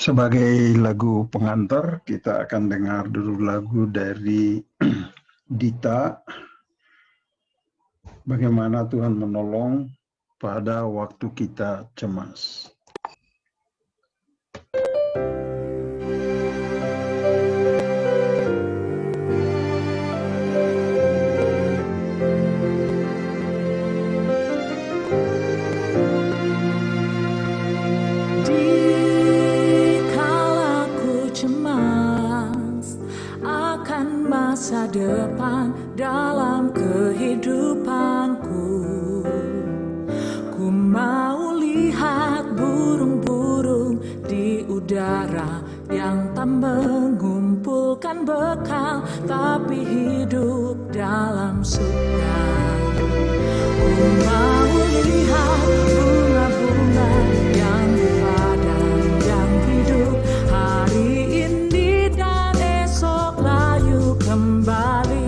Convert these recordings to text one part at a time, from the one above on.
Sebagai lagu pengantar, kita akan dengar dulu lagu dari Dita, bagaimana Tuhan menolong pada waktu kita cemas. Masa depan dalam kehidupanku, ku mau lihat burung-burung di udara yang tak mengumpulkan bekal, tapi hidup dalam surga. Ku mau lihat bunga-bunga yang padang yang hidup hari ini dan esok layu kembali.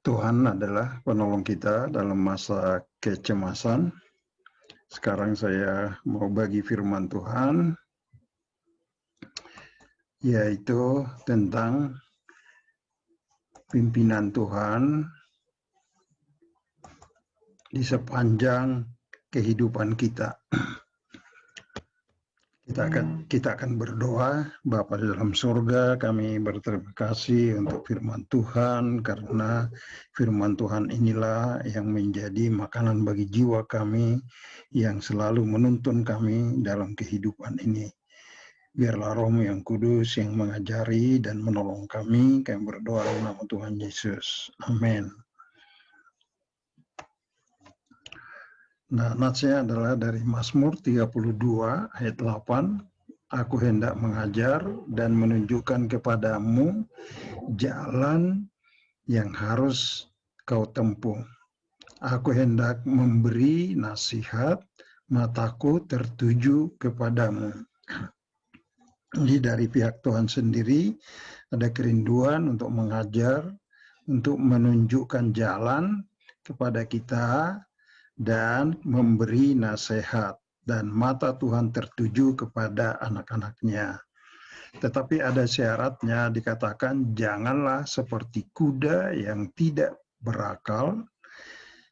Tuhan adalah penolong kita dalam masa kecemasan. Sekarang saya mau bagi firman Tuhan, yaitu tentang pimpinan Tuhan di sepanjang kehidupan kita. Kita akan berdoa. Bapa di dalam surga, kami berterima kasih untuk firman Tuhan, karena firman Tuhan inilah yang menjadi makanan bagi jiwa kami, yang selalu menuntun kami dalam kehidupan ini. Biarlah Roh-Mu yang kudus yang mengajari dan menolong kami berdoa dalam nama Tuhan Yesus. Amin. Nah, natsnya adalah dari Mazmur 32 ayat 8. Aku hendak mengajar dan menunjukkan kepadamu jalan yang harus kau tempuh. Aku hendak memberi nasihat, mataku tertuju kepadamu. Jadi dari pihak Tuhan sendiri ada kerinduan untuk mengajar, untuk menunjukkan jalan kepada kita dan memberi nasihat, dan mata Tuhan tertuju kepada anak-anaknya. Tetapi ada syaratnya, dikatakan janganlah seperti kuda yang tidak berakal,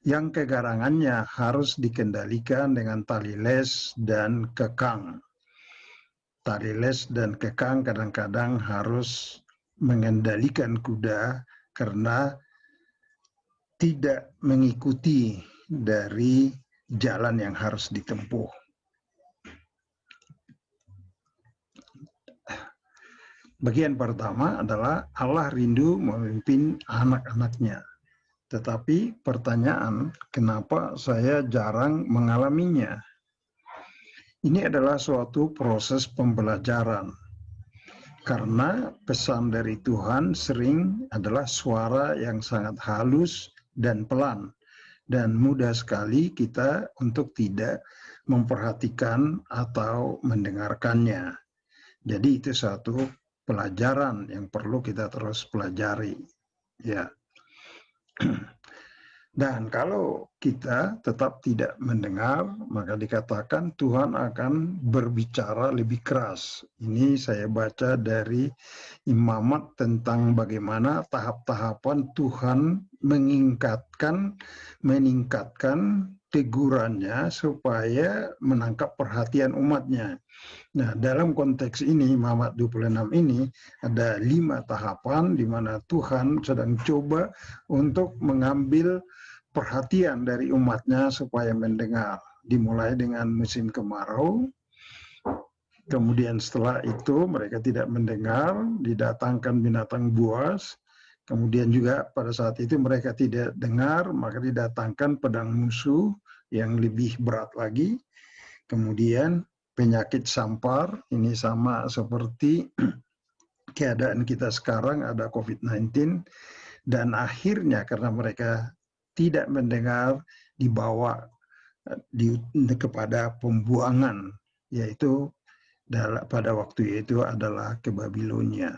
yang kegarangannya harus dikendalikan dengan tali les dan kekang. Tali les dan kekang kadang-kadang harus mengendalikan kuda karena tidak mengikuti dari jalan yang harus ditempuh. Bagian pertama adalah Allah rindu memimpin anak-anaknya. Tetapi pertanyaan, kenapa saya jarang mengalaminya? Ini adalah suatu proses pembelajaran. Karena pesan dari Tuhan sering adalah suara yang sangat halus dan pelan. Dan mudah sekali kita untuk tidak memperhatikan atau mendengarkannya. Jadi itu satu pelajaran yang perlu kita terus pelajari. Ya. Dan kalau kita tetap tidak mendengar, maka dikatakan Tuhan akan berbicara lebih keras. Ini saya baca dari Imamat tentang bagaimana tahap-tahapan Tuhan meningkatkan tegurannya supaya menangkap perhatian umatnya. Nah, dalam konteks ini, Imamat 26 ini, ada 5 tahapan di mana Tuhan sedang coba untuk mengambil perhatian dari umatnya supaya mendengar. Dimulai dengan musim kemarau, kemudian setelah itu mereka tidak mendengar, didatangkan binatang buas, kemudian juga pada saat itu mereka tidak dengar, maka didatangkan pedang musuh yang lebih berat lagi, kemudian penyakit sampar, ini sama seperti keadaan kita sekarang, ada COVID-19, dan akhirnya karena mereka tidak mendengar, dibawa kepada pembuangan, yaitu pada waktu itu adalah ke Babilonia.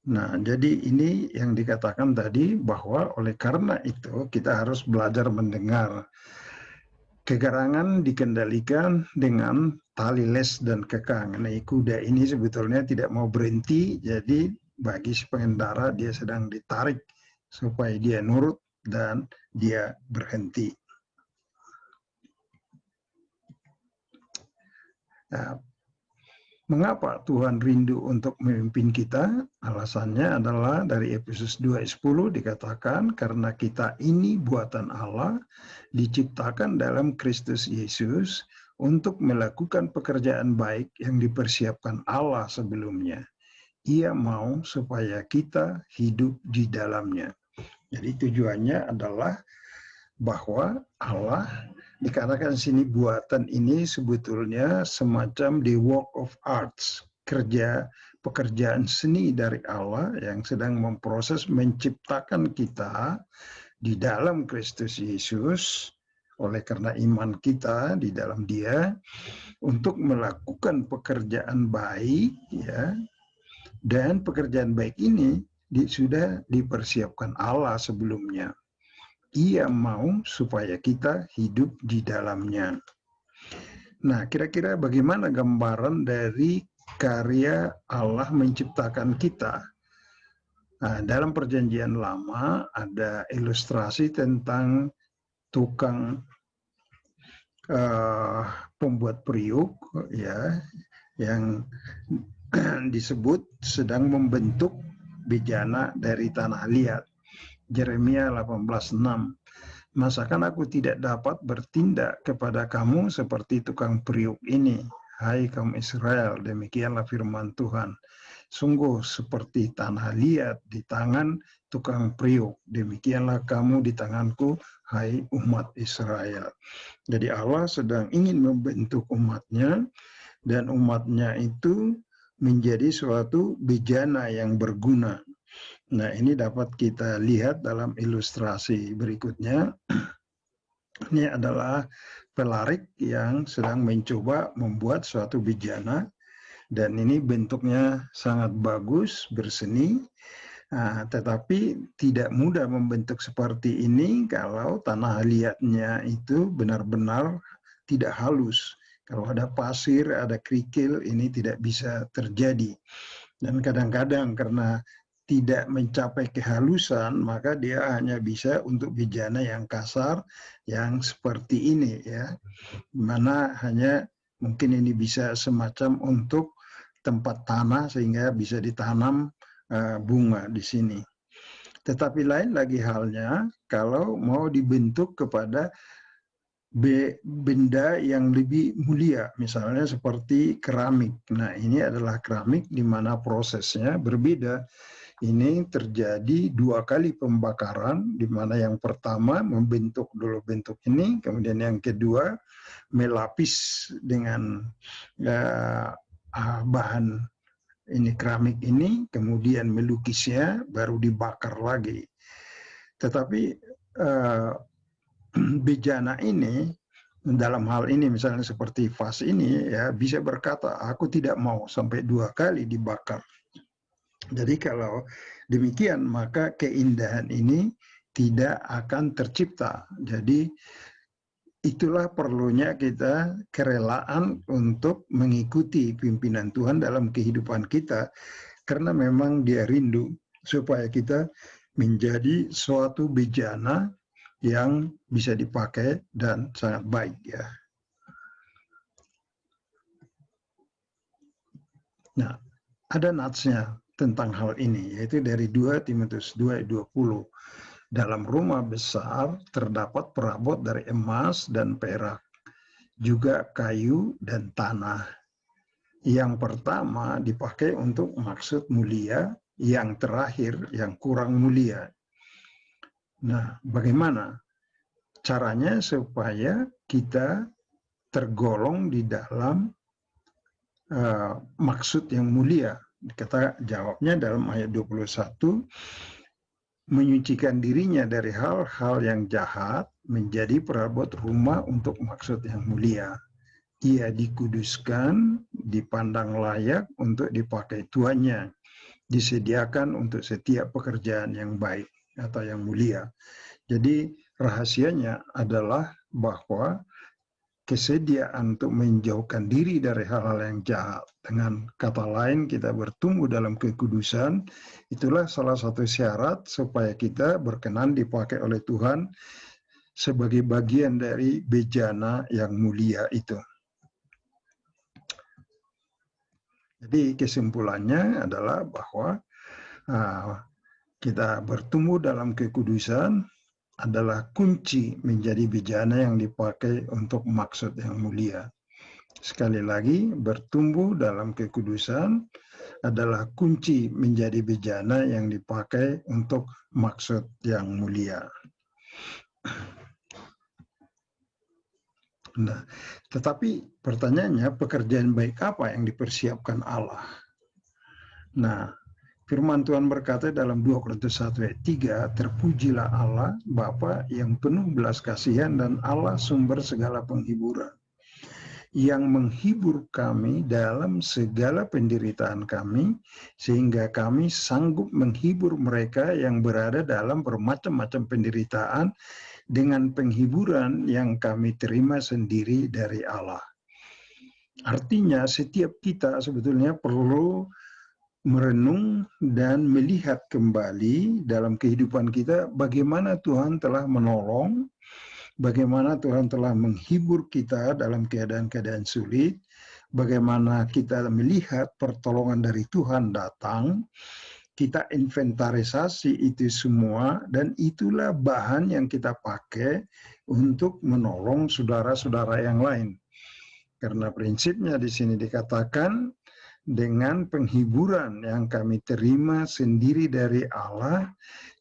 Nah, jadi ini yang dikatakan tadi bahwa oleh karena itu kita harus belajar mendengar. Kegarangan dikendalikan dengan tali les dan kekang. Nah, kuda ini sebetulnya tidak mau berhenti, jadi bagi si pengendara dia sedang ditarik supaya dia nurut dan dia berhenti. Nah, mengapa Tuhan rindu untuk memimpin kita? Alasannya adalah dari Efesus 2:10 dikatakan karena kita ini buatan Allah, diciptakan dalam Kristus Yesus untuk melakukan pekerjaan baik yang dipersiapkan Allah sebelumnya. Ia mau supaya kita hidup di dalamnya. Jadi tujuannya adalah bahwa Allah, dikatakan sini buatan ini sebetulnya semacam the work of arts, pekerjaan seni dari Allah yang sedang memproses menciptakan kita di dalam Kristus Yesus oleh karena iman kita di dalam Dia untuk melakukan pekerjaan baik, ya. Dan pekerjaan baik ini sudah dipersiapkan Allah sebelumnya. Ia mau supaya kita hidup di dalamnya. Nah, kira-kira bagaimana gambaran dari karya Allah menciptakan kita? Nah, dalam Perjanjian Lama ada ilustrasi tentang tukang pembuat periuk, ya, yang disebut sedang membentuk bejana dari tanah liat. Yeremia 18:6. Masakan aku tidak dapat bertindak kepada kamu seperti tukang periuk ini, hai kaum Israel, demikianlah firman Tuhan. Sungguh seperti tanah liat di tangan tukang periuk, demikianlah kamu di tanganku, hai umat Israel. Jadi Allah sedang ingin membentuk umatnya, dan umatnya itu menjadi suatu bejana yang berguna. Nah, ini dapat kita lihat dalam ilustrasi berikutnya. Ini adalah pelarik yang sedang mencoba membuat suatu bejana, dan ini bentuknya sangat bagus, berseni, tetapi tidak mudah membentuk seperti ini kalau tanah liatnya itu benar-benar tidak halus. Kalau ada pasir, ada kerikil, ini tidak bisa terjadi. Dan kadang-kadang karena tidak mencapai kehalusan, maka dia hanya bisa untuk bejana yang kasar, yang seperti ini, ya, mana hanya mungkin ini bisa semacam untuk tempat tanah sehingga bisa ditanam bunga di sini. Tetapi lain lagi halnya kalau mau dibentuk kepada benda yang lebih mulia, misalnya seperti keramik. Nah, ini adalah keramik di mana prosesnya berbeda. Ini terjadi 2 kali pembakaran, di mana yang pertama membentuk dulu bentuk ini, kemudian yang kedua melapis dengan bahan ini keramik ini, kemudian melukisnya, baru dibakar lagi. Tetapi bejana ini, dalam hal ini misalnya seperti vas ini, ya, bisa berkata, aku tidak mau sampai 2 kali dibakar. Jadi kalau demikian, maka keindahan ini tidak akan tercipta. Jadi itulah perlunya kita kerelaan untuk mengikuti pimpinan Tuhan dalam kehidupan kita, karena memang Dia rindu supaya kita menjadi suatu bejana yang bisa dipakai dan sangat baik, ya. Nah, ada natsnya tentang hal ini, yaitu dari 2 Timotius 2:20. Dalam rumah besar terdapat perabot dari emas dan perak, juga kayu dan tanah. Yang pertama dipakai untuk maksud mulia, yang terakhir yang kurang mulia. Nah, bagaimana caranya supaya kita tergolong di dalam maksud yang mulia? Kata jawabnya dalam ayat 21, menyucikan dirinya dari hal-hal yang jahat, menjadi perabot rumah untuk maksud yang mulia. Ia dikuduskan, dipandang layak untuk dipakai tuannya, disediakan untuk setiap pekerjaan yang baik atau yang mulia. Jadi rahasianya adalah bahwa kesediaan untuk menjauhkan diri dari hal-hal yang jahat. Dengan kata lain, kita bertumbuh dalam kekudusan. Itulah salah satu syarat supaya kita berkenan dipakai oleh Tuhan sebagai bagian dari bejana yang mulia itu. Jadi kesimpulannya adalah bahwa kita bertumbuh dalam kekudusan adalah kunci menjadi bejana yang dipakai untuk maksud yang mulia. Sekali lagi, bertumbuh dalam kekudusan adalah kunci menjadi bejana yang dipakai untuk maksud yang mulia. Nah, tetapi pertanyaannya, pekerjaan baik apa yang dipersiapkan Allah? Nah, firman Tuhan berkata dalam 2 Korintus 1 ayat 3, terpujilah Allah, Bapa yang penuh belas kasihan dan Allah sumber segala penghiburan, yang menghibur kami dalam segala penderitaan kami, sehingga kami sanggup menghibur mereka yang berada dalam bermacam-macam penderitaan dengan penghiburan yang kami terima sendiri dari Allah. Artinya setiap kita sebetulnya perlu merenung dan melihat kembali dalam kehidupan kita bagaimana Tuhan telah menolong, bagaimana Tuhan telah menghibur kita dalam keadaan-keadaan sulit, bagaimana kita melihat pertolongan dari Tuhan datang. kita inventarisasi itu semua, dan itulah bahan yang kita pakai untuk menolong saudara-saudara yang lain. Karena prinsipnya di sini dikatakan, dengan penghiburan yang kami terima sendiri dari Allah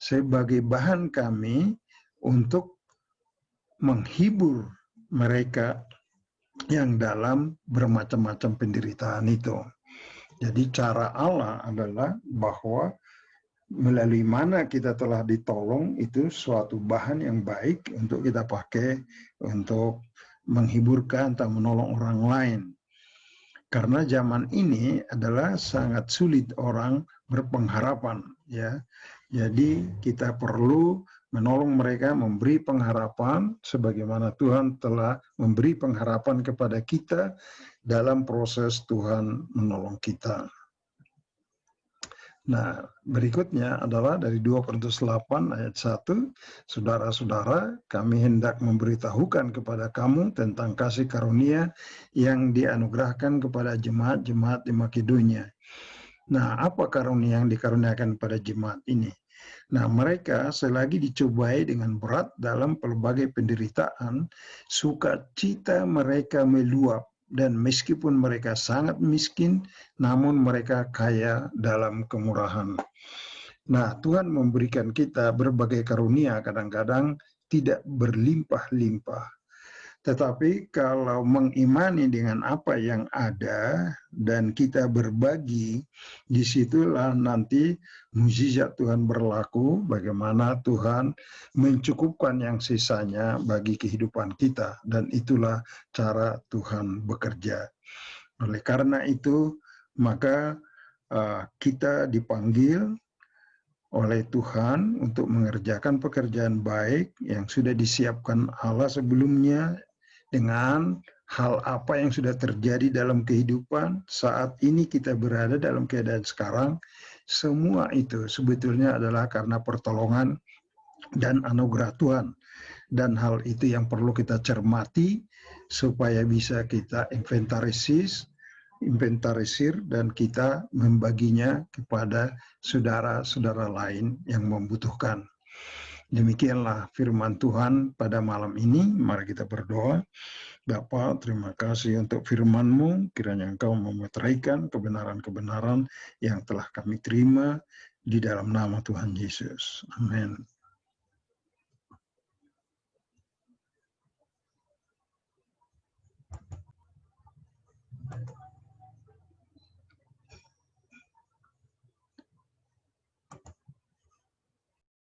sebagai bahan kami untuk menghibur mereka yang dalam bermacam-macam penderitaan itu. Jadi cara Allah adalah bahwa melalui mana kita telah ditolong itu suatu bahan yang baik untuk kita pakai untuk menghiburkan atau menolong orang lain. Karena zaman ini adalah sangat sulit orang berpengharapan, ya. Jadi kita perlu menolong mereka, memberi pengharapan sebagaimana Tuhan telah memberi pengharapan kepada kita dalam proses Tuhan menolong kita. Nah, berikutnya adalah dari 2 Korintus 8 ayat 1, saudara-saudara, kami hendak memberitahukan kepada kamu tentang kasih karunia yang dianugerahkan kepada jemaat-jemaat di Makedonia. Nah, apa karunia yang dikaruniakan pada jemaat ini? Nah, mereka selagi dicobai dengan berat dalam pelbagai penderitaan, sukacita mereka meluap, dan meskipun mereka sangat miskin, namun mereka kaya dalam kemurahan. Nah, Tuhan memberikan kita berbagai karunia, kadang-kadang tidak berlimpah-limpah. Tetapi kalau mengimani dengan apa yang ada dan kita berbagi, disitulah nanti mukjizat Tuhan berlaku, bagaimana Tuhan mencukupkan yang sisanya bagi kehidupan kita. Dan itulah cara Tuhan bekerja. Oleh karena itu, maka kita dipanggil oleh Tuhan untuk mengerjakan pekerjaan baik yang sudah disiapkan Allah sebelumnya, dengan hal apa yang sudah terjadi dalam kehidupan saat ini kita berada dalam keadaan sekarang. Semua itu sebetulnya adalah karena pertolongan dan anugerah Tuhan, dan hal itu yang perlu kita cermati supaya bisa kita inventarisir dan kita membaginya kepada saudara-saudara lain yang membutuhkan. Demikianlah firman Tuhan pada malam ini. Mari kita berdoa. Bapa, terima kasih untuk firman-Mu. Kiranya Engkau memeteraikan kebenaran-kebenaran yang telah kami terima di dalam nama Tuhan Yesus. Amin.